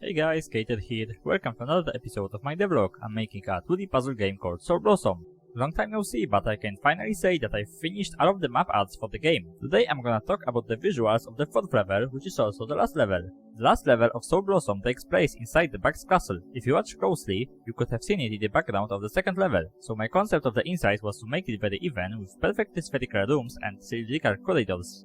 Hey guys, Keyiter here. Welcome to another episode of my devlog. I'm making a 2D puzzle game called Soul Blossom. Long time no see, but I can finally say that I finished all of the map arts for the game. Today I'm gonna talk about the visuals of the 4th level, which is also the last level. The last level of Soul Blossom takes place inside the Bug's castle. If you watch closely, you could have seen it in the background of the 2nd level. So my concept of the inside was to make it very even, with perfectly spherical rooms and cylindrical corridors.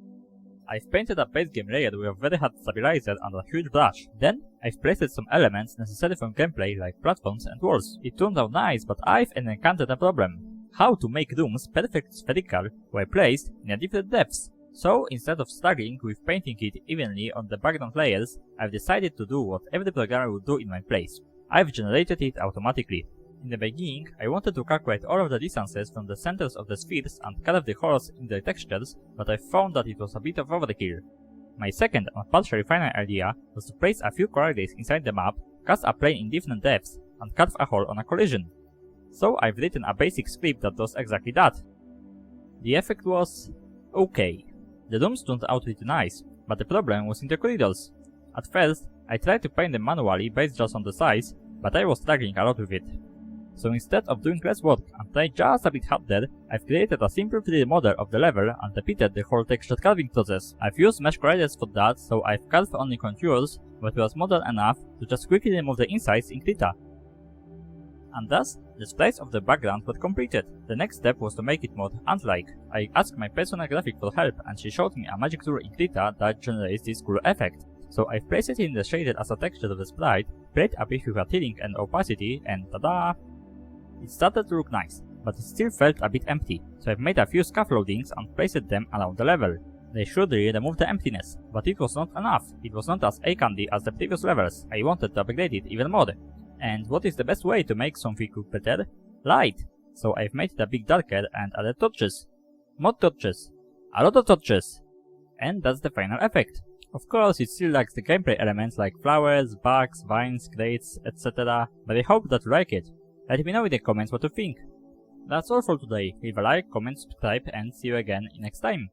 I've painted a base game layer with a very hard stabilizer and a huge brush. Then, I've placed some elements necessary for gameplay like platforms and walls. It turned out nice, but I've encountered a problem. How to make rooms perfectly spherical while placed in a different depths. So, instead of struggling with painting it evenly on the background layers, I've decided to do what every programmer would do in my place. I've generated it automatically. In the beginning, I wanted to calculate all of the distances from the centers of the spheres and carve the holes in the textures, but I found that it was a bit of overkill. My second and partially final idea was to place a few corridors inside the map, cast a plane in different depths, and carve a hole on a collision. So I've written a basic script that does exactly that. The effect was okay. The rooms turned out really nice, but the problem was in the corridors. At first, I tried to paint them manually based just on the size, but I was struggling a lot with it. So instead of doing less work and trying just a bit harder, I've created a simple 3D model of the level and repeated the whole texture carving process. I've used mesh corridors for that, so I've carved only contours, but was modern enough to just quickly remove the insides in Keyiter. And thus, the sprites of the background were completed. The next step was to make it more ant-like. I asked my personal graphic for help and she showed me a magic tool in Keyiter that generates this cool effect. So I've placed it in the shaded as a texture of the sprite, played a bit with a tiling and opacity, and tada! It started to look nice, but it still felt a bit empty, so I've made a few scaffoldings and placed them around the level. They should really remove the emptiness, but it was not enough. It was not as eye-candy as the previous levels. I wanted to upgrade it even more. And what is the best way to make something look better? Light! So I've made it a bit darker and added torches. More torches. A lot of torches! And that's the final effect. Of course, it still lacks the gameplay elements like flowers, bugs, vines, crates, etc. But I hope that you like it. Let me know in the comments what you think. That's all for today. Leave a like, comment, subscribe, and see you again next time.